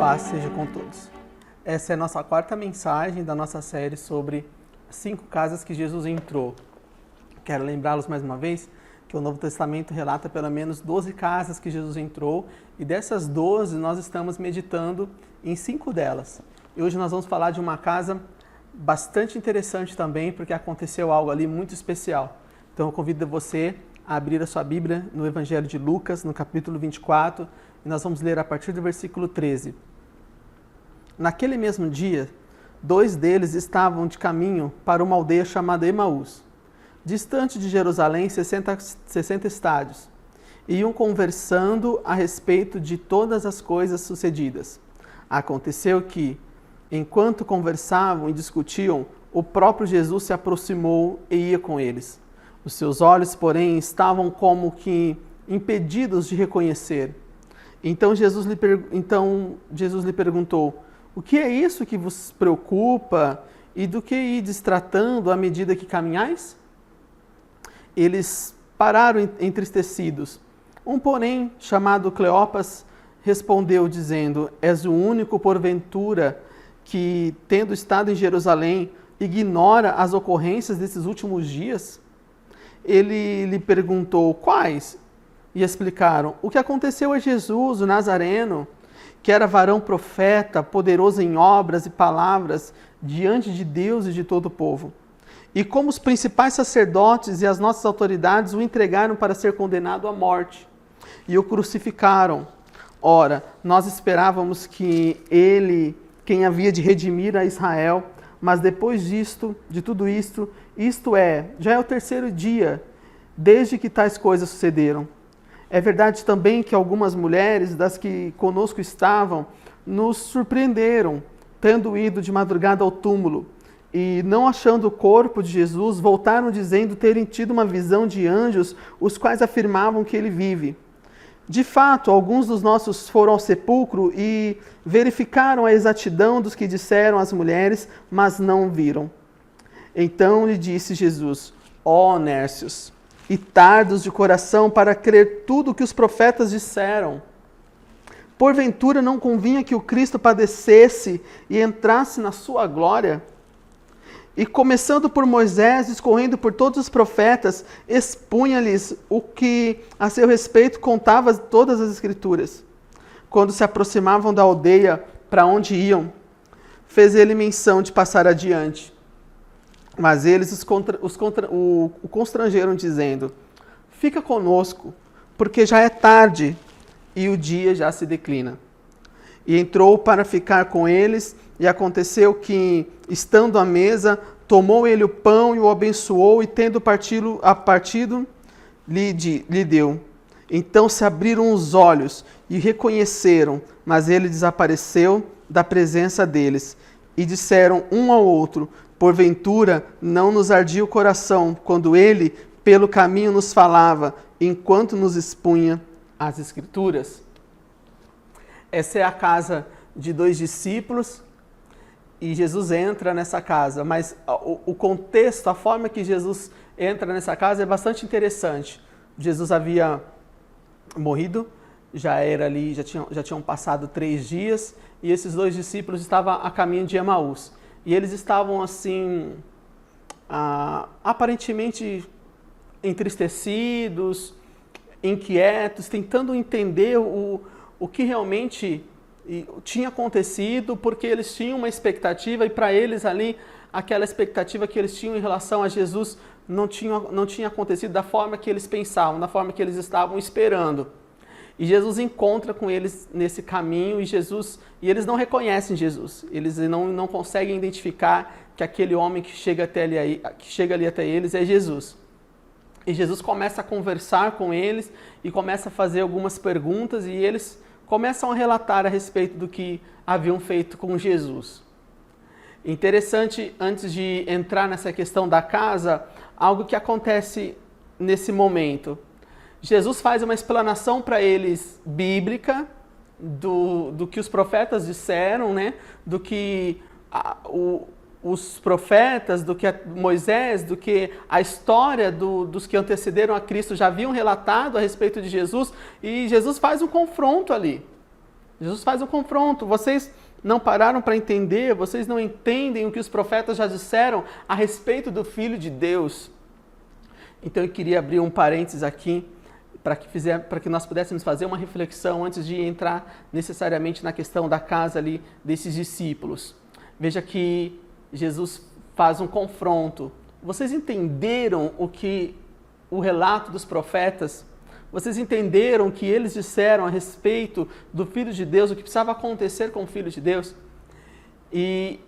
Paz seja com todos. Essa é a nossa quarta mensagem da nossa série sobre 5 casas que Jesus entrou. Quero lembrá-los mais uma vez que o Novo Testamento relata pelo menos 12 casas que Jesus entrou e dessas 12 nós estamos meditando em 5 delas. E hoje nós vamos falar de uma casa bastante interessante também, porque aconteceu algo ali muito especial. Então eu convido você a abrir a sua Bíblia no Evangelho de Lucas, no capítulo 24, e nós vamos ler a partir do versículo 13. Naquele mesmo dia, 2 deles estavam de caminho para uma aldeia chamada Emaús, distante de Jerusalém 60 estádios, e iam conversando a respeito de todas as coisas sucedidas. Aconteceu que, enquanto conversavam e discutiam, o próprio Jesus se aproximou e ia com eles. Os seus olhos, porém, estavam como que impedidos de reconhecer. Então Jesus lhe perguntou: o que é isso que vos preocupa e do que ides tratando à medida que caminhais? Eles pararam entristecidos. Um, porém, chamado Cleopas, respondeu dizendo: és o único, porventura, que, tendo estado em Jerusalém, ignora as ocorrências desses últimos dias? Ele lhe perguntou: quais? E explicaram: o que aconteceu a Jesus, o Nazareno, que era varão profeta, poderoso em obras e palavras, diante de Deus e de todo o povo. E como os principais sacerdotes e as nossas autoridades o entregaram para ser condenado à morte, e o crucificaram. Ora, nós esperávamos que ele, quem havia de redimir a Israel, mas depois de tudo isto, já é o 3º dia, desde que tais coisas sucederam. É verdade também que algumas mulheres, das que conosco estavam, nos surpreenderam, tendo ido de madrugada ao túmulo, e não achando o corpo de Jesus, voltaram dizendo terem tido uma visão de anjos, os quais afirmavam que ele vive. De fato, alguns dos nossos foram ao sepulcro e verificaram a exatidão dos que disseram as mulheres, mas não viram. Então lhe disse Jesus: ó nércios, e tardos de coração para crer tudo o que os profetas disseram. Porventura não convinha que o Cristo padecesse e entrasse na sua glória? E começando por Moisés, discorrendo por todos os profetas, expunha-lhes o que a seu respeito contava todas as Escrituras. Quando se aproximavam da aldeia para onde iam, fez ele menção de passar adiante. Mas eles o constrangeram, dizendo: fica conosco, porque já é tarde e o dia já se declina. E entrou para ficar com eles, e aconteceu que, estando à mesa, tomou ele o pão e o abençoou, e tendo partido, lhe deu. Então se abriram os olhos e reconheceram, mas ele desapareceu da presença deles. E disseram um ao outro: porventura não nos ardia o coração, quando ele, pelo caminho, nos falava, enquanto nos expunha as Escrituras? Essa é a casa de 2 discípulos, e Jesus entra nessa casa, mas o contexto, a forma que Jesus entra nessa casa é bastante interessante. Jesus havia morrido, já tinham passado 3 dias, e esses 2 discípulos estavam a caminho de Emaús. E eles estavam assim, aparentemente entristecidos, inquietos, tentando entender o que realmente tinha acontecido, porque eles tinham uma expectativa, e para eles ali, aquela expectativa que eles tinham em relação a Jesus não tinha acontecido da forma que eles pensavam, da forma que eles estavam esperando. E Jesus encontra com eles nesse caminho, e eles não reconhecem Jesus, eles não conseguem identificar que aquele homem que chega ali até eles é Jesus. E Jesus começa a conversar com eles e começa a fazer algumas perguntas, e eles começam a relatar a respeito do que haviam feito com Jesus. Interessante, antes de entrar nessa questão da casa, algo que acontece nesse momento. Jesus faz uma explanação para eles bíblica do que os profetas disseram, né? Do que os profetas, do que Moisés, do que a história dos que antecederam a Cristo já haviam relatado a respeito de Jesus, e Jesus faz um confronto ali. Jesus faz um confronto. Vocês não pararam para entender, vocês não entendem o que os profetas já disseram a respeito do Filho de Deus. Então eu queria abrir um parênteses aqui para que nós pudéssemos fazer uma reflexão antes de entrar necessariamente na questão da casa ali desses discípulos. Veja que Jesus faz um confronto. Vocês entenderam o relato dos profetas? Vocês entenderam o que eles disseram a respeito do Filho de Deus, o que precisava acontecer com o Filho de Deus? E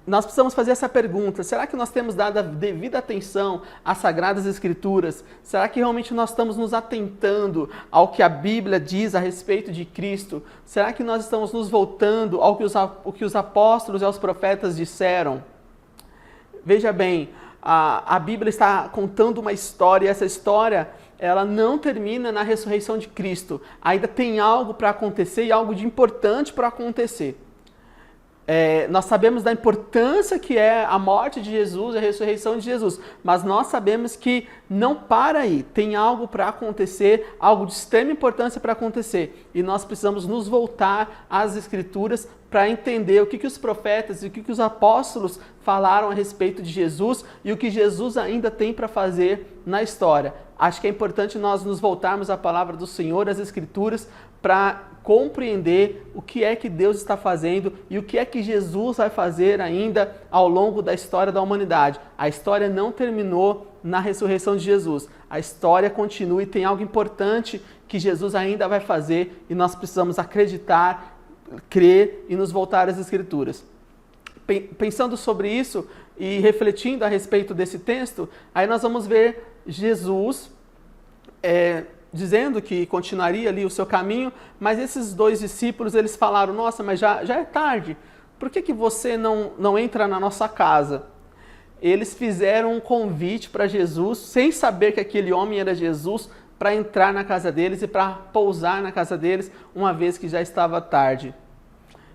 nós precisamos fazer essa pergunta: será que nós temos dado a devida atenção às Sagradas Escrituras? Será que realmente nós estamos nos atentando ao que a Bíblia diz a respeito de Cristo? Será que nós estamos nos voltando ao que os apóstolos e os profetas disseram? Veja bem, a Bíblia está contando uma história, e essa história ela não termina na ressurreição de Cristo. Ainda tem algo para acontecer e algo de importante para acontecer. Nós sabemos da importância que é a morte de Jesus e a ressurreição de Jesus, mas nós sabemos que não para aí, tem algo para acontecer, algo de extrema importância para acontecer, e nós precisamos nos voltar às Escrituras para entender o que os profetas e o que os apóstolos falaram a respeito de Jesus e o que Jesus ainda tem para fazer na história. Acho que é importante nós nos voltarmos à palavra do Senhor, às Escrituras, para compreender o que é que Deus está fazendo e o que é que Jesus vai fazer ainda ao longo da história da humanidade. A história não terminou na ressurreição de Jesus. A história continua e tem algo importante que Jesus ainda vai fazer e nós precisamos acreditar, crer e nos voltar às Escrituras. Pensando sobre isso e refletindo a respeito desse texto, aí nós vamos ver Jesus dizendo que continuaria ali o seu caminho, mas esses dois discípulos, eles falaram: nossa, mas já é tarde, por que você não entra na nossa casa? Eles fizeram um convite para Jesus, sem saber que aquele homem era Jesus, para entrar na casa deles e para pousar na casa deles, uma vez que já estava tarde.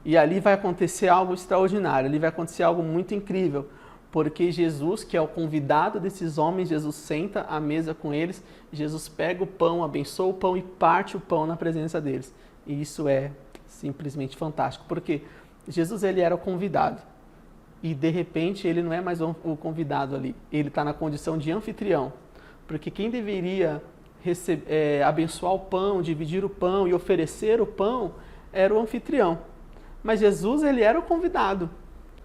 E ali vai acontecer algo extraordinário, ali vai acontecer algo muito incrível, porque Jesus, que é o convidado desses homens, Jesus senta à mesa com eles, Jesus pega o pão, abençoa o pão e parte o pão na presença deles. E isso é simplesmente fantástico, porque Jesus ele era o convidado e de repente ele não é mais o convidado ali, ele está na condição de anfitrião, porque quem deveria abençoar o pão, dividir o pão e oferecer o pão era o anfitrião. Mas Jesus ele era o convidado.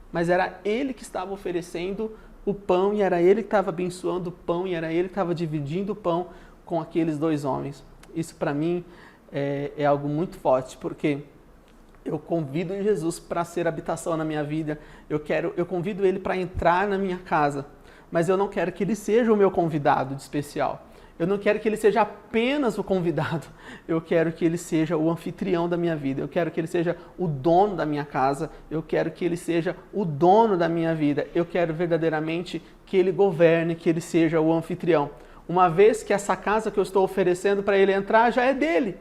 Mas era ele que estava oferecendo o pão e era ele que estava abençoando o pão e era ele que estava dividindo o pão com aqueles dois homens. Isso para mim é algo muito forte, porque eu convido Jesus para ser habitação na minha vida, eu convido ele para entrar na minha casa, mas eu não quero que ele seja o meu convidado de especial. Eu não quero que ele seja apenas o convidado, eu quero que ele seja o anfitrião da minha vida, eu quero que ele seja o dono da minha casa, eu quero que ele seja o dono da minha vida, eu quero verdadeiramente que ele governe, que ele seja o anfitrião. Uma vez que essa casa que eu estou oferecendo para ele entrar já é dele.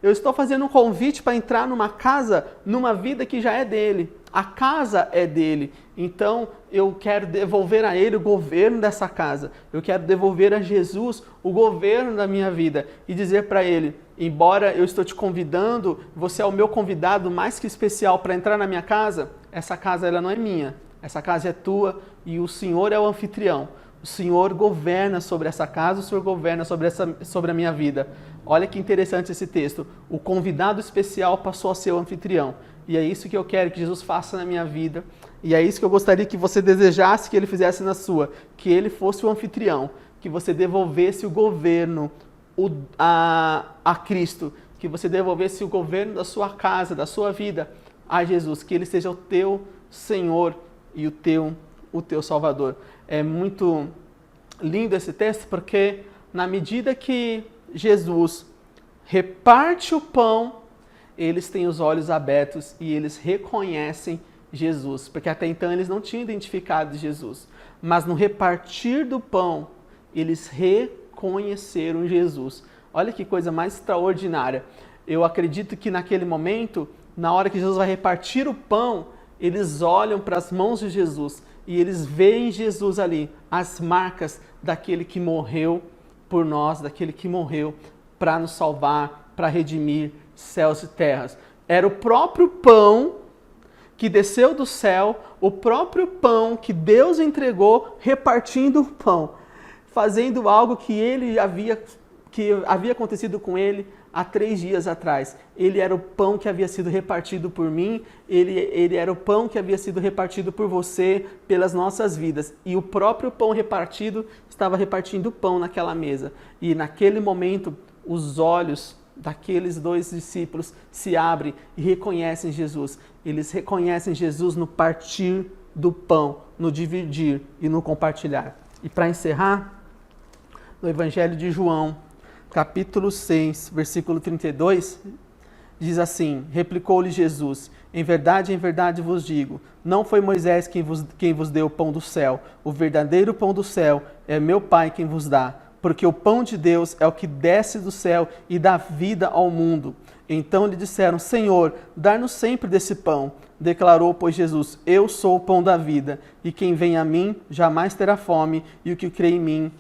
Eu estou fazendo um convite para entrar numa casa, numa vida que já é dele. A casa é dele. Então, eu quero devolver a ele o governo dessa casa. Eu quero devolver a Jesus o governo da minha vida. E dizer para ele: embora eu estou te convidando, você é o meu convidado mais que especial para entrar na minha casa, essa casa ela não é minha. Essa casa é tua e o Senhor é o anfitrião. O Senhor governa sobre essa casa, o Senhor governa sobre a minha vida. Olha que interessante esse texto. O convidado especial passou a ser o anfitrião. E é isso que eu quero que Jesus faça na minha vida. E é isso que eu gostaria que você desejasse que ele fizesse na sua. Que ele fosse o anfitrião. Que você devolvesse o governo a Cristo. Que você devolvesse o governo da sua casa, da sua vida a Jesus. Que ele seja o teu Senhor e o teu Salvador. É muito lindo esse texto, porque na medida que Jesus reparte o pão, eles têm os olhos abertos e eles reconhecem Jesus, porque até então eles não tinham identificado Jesus. Mas no repartir do pão, eles reconheceram Jesus. Olha que coisa mais extraordinária. Eu acredito que naquele momento, na hora que Jesus vai repartir o pão, eles olham para as mãos de Jesus e eles veem Jesus ali, as marcas daquele que morreu por nós, daquele que morreu para nos salvar, para redimir céus e terras. Era o próprio pão que desceu do céu, o próprio pão que Deus entregou, repartindo o pão, fazendo algo que havia acontecido com ele há 3 dias atrás. Ele era o pão que havia sido repartido por mim, ele era o pão que havia sido repartido por você, pelas nossas vidas. E o próprio pão repartido estava repartindo pão naquela mesa. E naquele momento, os olhos daqueles 2 discípulos se abrem e reconhecem Jesus. Eles reconhecem Jesus no partir do pão, no dividir e no compartilhar. E para encerrar, no Evangelho de João, capítulo 6, versículo 32, diz assim: replicou-lhe Jesus, em verdade vos digo, não foi Moisés quem vos deu o pão do céu, o verdadeiro pão do céu é meu Pai quem vos dá, porque o pão de Deus é o que desce do céu e dá vida ao mundo. Então lhe disseram, Senhor, dá-nos sempre desse pão. Declarou, pois, Jesus, eu sou o pão da vida, e quem vem a mim jamais terá fome, e o que crê em mim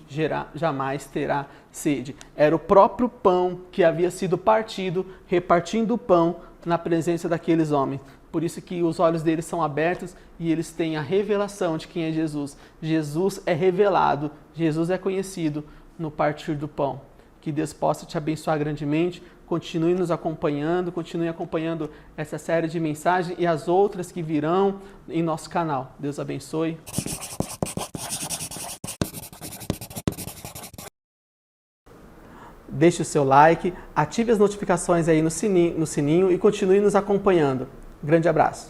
jamais terá sede. Era o próprio pão que havia sido partido, repartindo o pão na presença daqueles homens. Por isso que os olhos deles são abertos e eles têm a revelação de quem é Jesus. Jesus é revelado, Jesus é conhecido no partir do pão. Que Deus possa te abençoar grandemente. Continue nos acompanhando, continue acompanhando essa série de mensagens e as outras que virão em nosso canal. Deus abençoe. Deixe o seu like, ative as notificações aí no sininho e continue nos acompanhando. Grande abraço.